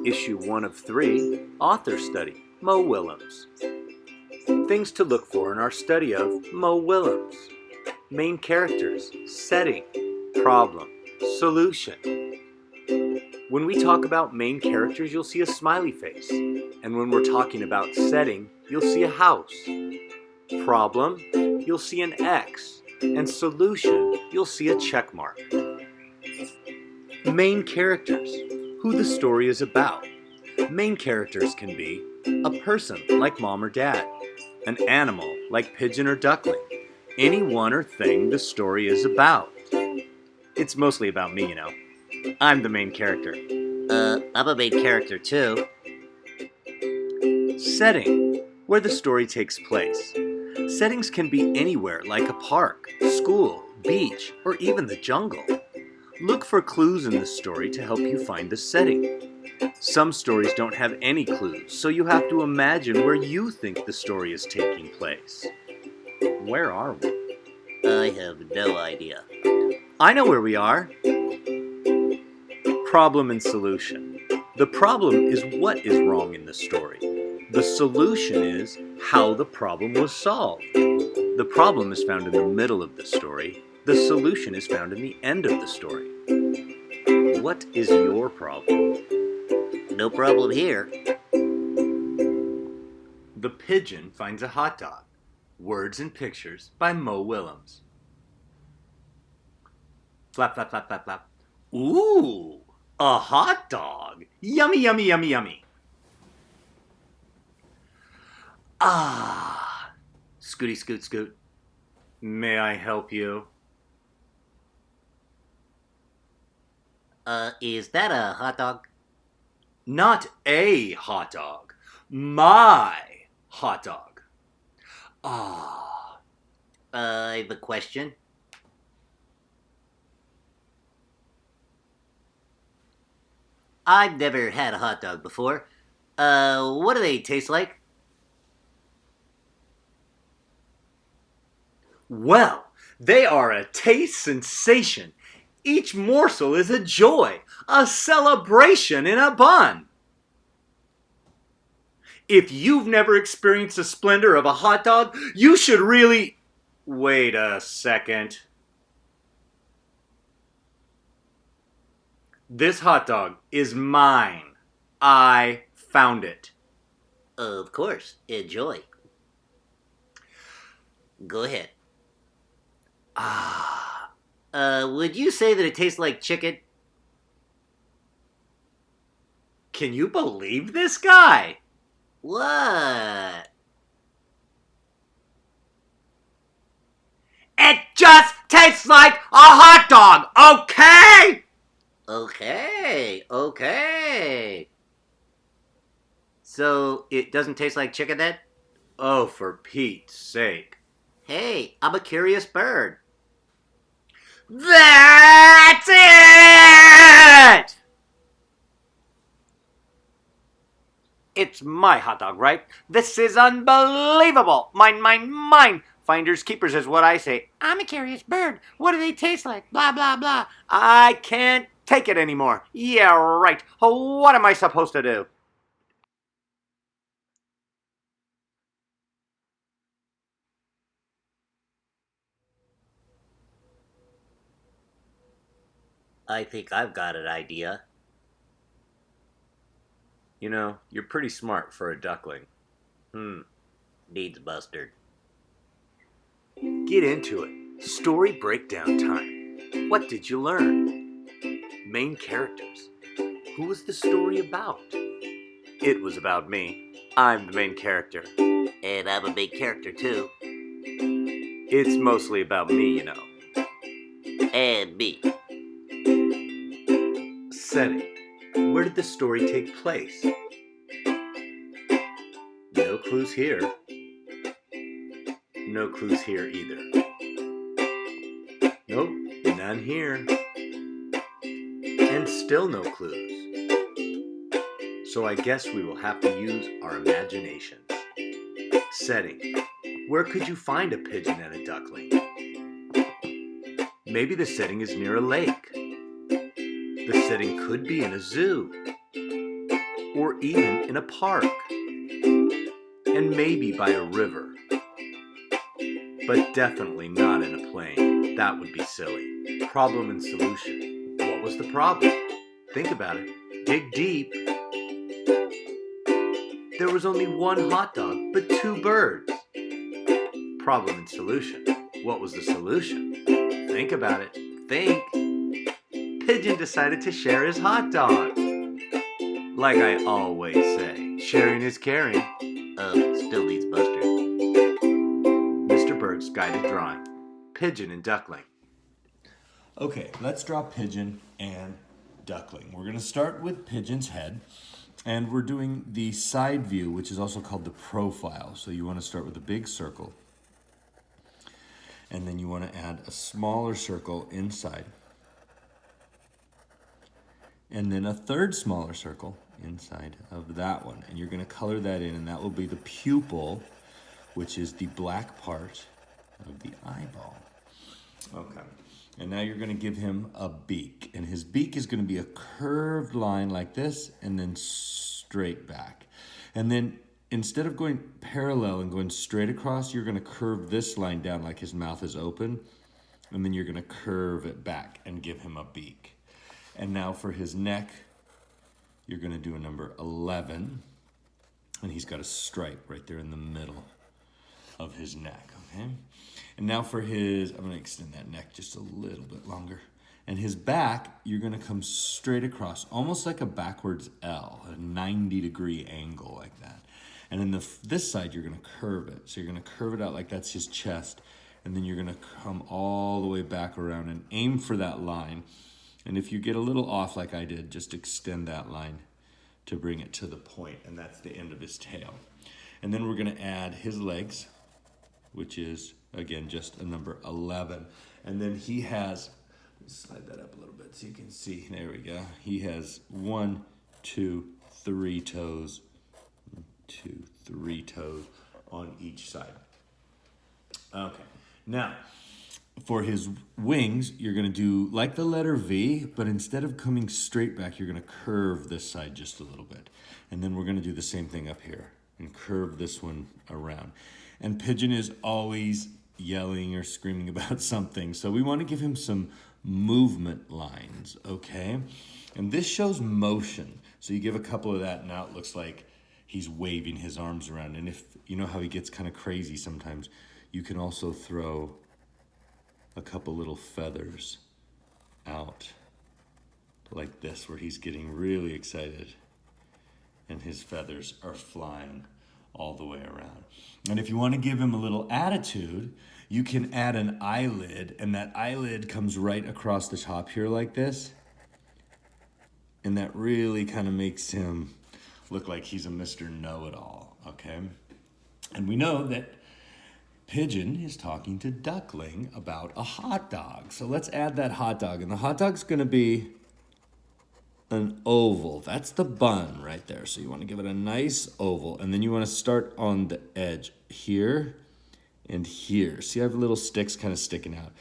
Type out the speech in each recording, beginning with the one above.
Issue 1 of 3, Author Study, Mo Willems. Things to look for in our study of Mo Willems. Main characters, setting, problem, solution. When we talk about main characters, you'll see a smiley face. And when we're talking about setting, you'll see a house. Problem, you'll see an X. And solution, you'll see a check mark. Main characters, who the story is about. Main characters can be a person like mom or dad, an animal like pigeon or duckling, anyone or thing the story is about. It's mostly about me, you know. I'm the main character. I'm a main character too. Setting, where the story takes place. Settings can be anywhere like a park, school, beach, or even the jungle. Look for clues in the story to help you find the setting. Some stories don't have any clues, so you have to imagine where you think the story is taking place. Where are we? I have no idea. I know where we are. Problem and solution. The problem is what is wrong in the story. The solution is how the problem was solved. The problem is found in the middle of the story. The solution is found in the end of the story. What is your problem? No problem here. The Pigeon Finds a Hotdog. Words and Pictures by Mo Willems. Flap, flap, flap, flap, flap. Ooh, a hot dog. Yummy, yummy, yummy, yummy. Ah, scooty, scoot, scoot. May I help you? Is that a hot dog? Not a hot dog. My hot dog. Ah. I have a question. I've never had a hot dog before. What do they taste like? Well, they are a taste sensation. Each morsel is a joy, a celebration in a bun. If you've never experienced the splendor of a hot dog, you should really... Wait a second. This hot dog is mine. I found it. Of course. Enjoy. Go ahead. Would you say that it tastes like chicken? Can you believe this guy? What? It just tastes like a hot dog, okay? Okay. So, it doesn't taste like chicken then? Oh, for Pete's sake. Hey, I'm a curious bird. That's it! It's my hot dog, right? This is unbelievable. Mine. Finders keepers is what I say. I'm a curious bird. What do they taste like? Blah, blah, blah. I can't take it anymore. Yeah, right. What am I supposed to do? I think I've got an idea. You know, you're pretty smart for a duckling. Needs mustard. Get into it. Story breakdown time. What did you learn? Main characters. Who was the story about? It was about me. I'm the main character. And I'm a big character too. It's mostly about me, you know. And me. Setting. Where did the story take place? No clues here. No clues here either. Nope, none here. And still no clues. So I guess we will have to use our imaginations. Setting. Where could you find a pigeon and a duckling? Maybe the setting is near a lake. The setting could be in a zoo. even in a park. And maybe by a river. But definitely not in a plane. That would be silly. Problem and solution. What was the problem? Think about it. Dig deep. There was only one hot dog, but two birds. Problem and solution. What was the solution? Think about it. Think. Pigeon decided to share his hot dog. Like I always say, sharing is caring. Still needs mustard. Mr. Berg's guided drawing. Pigeon and Duckling. Okay, let's draw Pigeon and Duckling. We're going to start with Pigeon's head, and we're doing the side view, which is also called the profile. So you want to start with a big circle, and then you want to add a smaller circle inside, and then a third smaller circle inside of that one. And you're going to color that in, and that will be the pupil, which is the black part of the eyeball. Okay. And now you're going to give him a beak. And his beak is going to be a curved line like this and then straight back. And then instead of going parallel and going straight across, you're going to curve this line down like his mouth is open. And then you're going to curve it back and give him a beak. And now for his neck, you're going to do a number 11. And he's got a stripe right there in the middle of his neck, okay? And now for his, I'm going to extend that neck just a little bit longer. And his back, you're going to come straight across, almost like a backwards L, a 90-degree angle like that. And then this side, you're going to curve it. So you're going to curve it out like that's his chest. And then you're going to come all the way back around and aim for that line. And if you get a little off like I did, just extend that line to bring it to the point. And that's the end of his tail. And then we're going to add his legs, which is, again, just a number 11. And then he has, slide that up a little bit so you can see. There we go. He has 1, 2, 3 toes. 1, 2, 3 toes on each side. Okay. Now, for his wings, you're going to do like the letter V, but instead of coming straight back, you're going to curve this side just a little bit. And then we're going to do the same thing up here and curve this one around. And Pigeon is always yelling or screaming about something. So we want to give him some movement lines, okay? And this shows motion. So you give a couple of that, and now it looks like he's waving his arms around. And if you know how he gets kind of crazy sometimes, you can also throw a couple little feathers out like this, where he's getting really excited and his feathers are flying all the way around. And if you want to give him a little attitude, you can add an eyelid, and that eyelid comes right across the top here like this. And that really kind of makes him look like he's a Mr. Know-It-All, okay? And we know that Pigeon is talking to Duckling about a hot dog. So let's add that hot dog. And the hot dog's going to be an oval. That's the bun right there. So you want to give it a nice oval. And then you want to start on the edge here and here. See, I have little sticks kind of sticking out.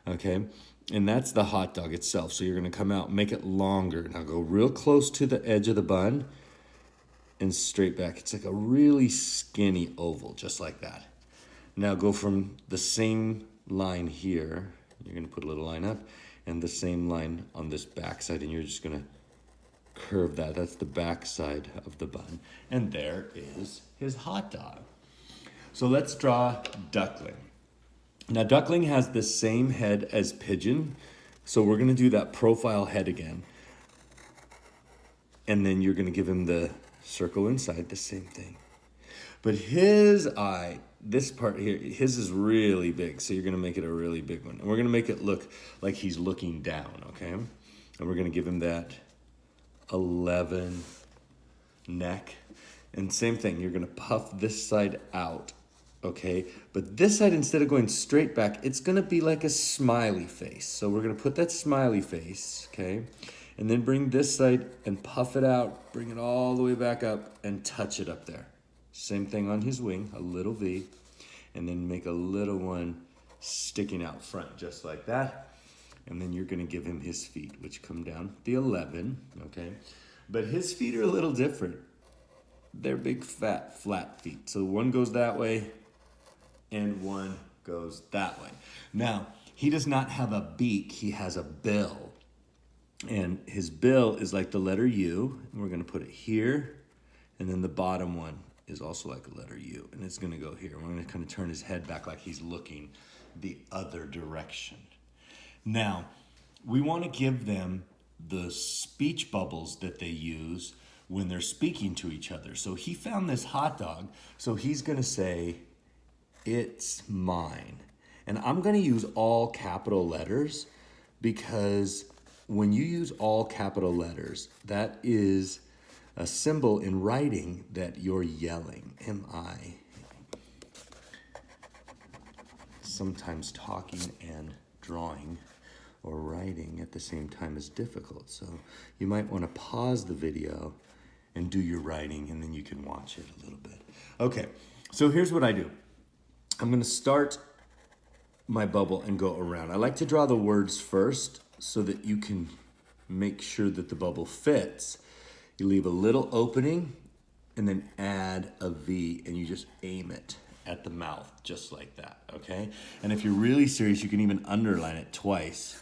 Okay? And that's the hot dog itself. So you're going to come out, make it longer. Now go real close to the edge of the bun and straight back. It's like a really skinny oval, just like that. Now go from the same line here. You're going to put a little line up, and the same line on this back side, and you're just going to curve that. That's the back side of the bun. And there is his hot dog. So let's draw Duckling. Now Duckling has the same head as Pigeon, so we're going to do that profile head again. And then you're going to give him the circle inside, the same thing. But his eye, this part here, his is really big, so you're going to make it a really big one. And we're going to make it look like he's looking down, okay? And we're going to give him that 11 neck. And same thing, you're going to puff this side out, okay? But this side, instead of going straight back, it's going to be like a smiley face. So we're going to put that smiley face, okay? And then bring this side and puff it out, bring it all the way back up and touch it up there. Same thing on his wing, a little V, and then make a little one sticking out front just like that. And then you're going to give him his feet, which come down the 11, okay? But his feet are a little different. their big fat flat feet. So one goes that way and one goes that way. Now, he does not have a beak, he has a bill. And his bill is like the letter U, and we're gonna put it here, and then the bottom one is also like a letter U, and it's gonna go here. We're gonna kind of turn his head back like he's looking the other direction. Now, we wanna give them the speech bubbles that they use when they're speaking to each other. So he found this hot dog, so he's gonna say, "It's mine." And I'm gonna use all capital letters because when you use all capital letters, that is a symbol in writing that you're yelling. M-I. Sometimes talking and drawing or writing at the same time is difficult. So you might want to pause the video and do your writing, and then you can watch it a little bit. Okay, so here's what I do. I'm gonna start my bubble and go around. I like to draw the words first so that you can make sure that the bubble fits. You leave a little opening and then add a V, and you just aim it at the mouth, just like that, okay? And if you're really serious, you can even underline it twice.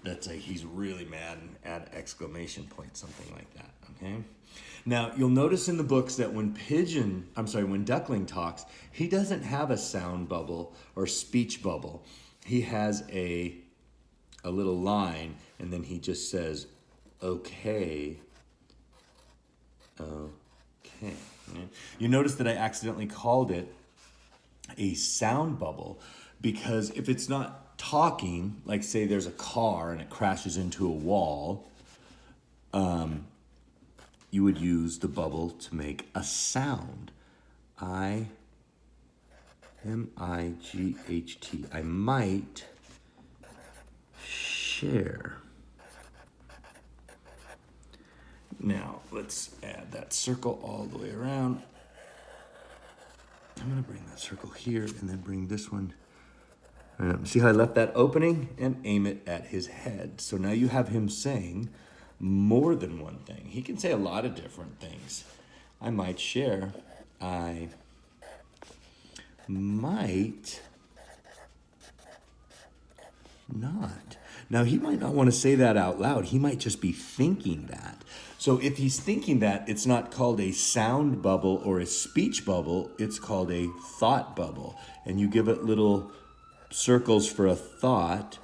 That's like he's really mad, and add exclamation point, something like that, okay? Now, you'll notice in the books that when Duckling talks, he doesn't have a sound bubble or speech bubble. He has a little line, and then he just says, okay, okay. You notice that I accidentally called it a sound bubble because if it's not talking, like say there's a car and it crashes into a wall, you would use the bubble to make a sound. I-M-I-G-H-T. I might share. Now, let's add that circle all the way around. I'm gonna bring that circle here and then bring this one. See how I left that opening? And aim it at his head. So now you have him saying more than one thing. He can say a lot of different things. I might share. I might not. Now, he might not want to say that out loud. He might just be thinking that. So if he's thinking that, it's not called a sound bubble or a speech bubble. It's called a thought bubble. And you give it little circles for a thought.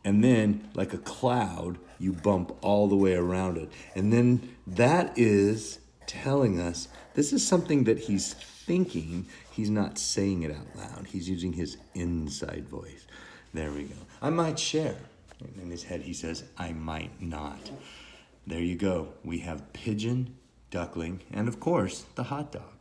And then, like a cloud, you bump all the way around it. And then that is telling us this is something that he's thinking. He's not saying it out loud. He's using his inside voice. There we go. I might share. And in his head, he says, I might not. There you go. We have Pigeon, Duckling, and of course, the hot dog.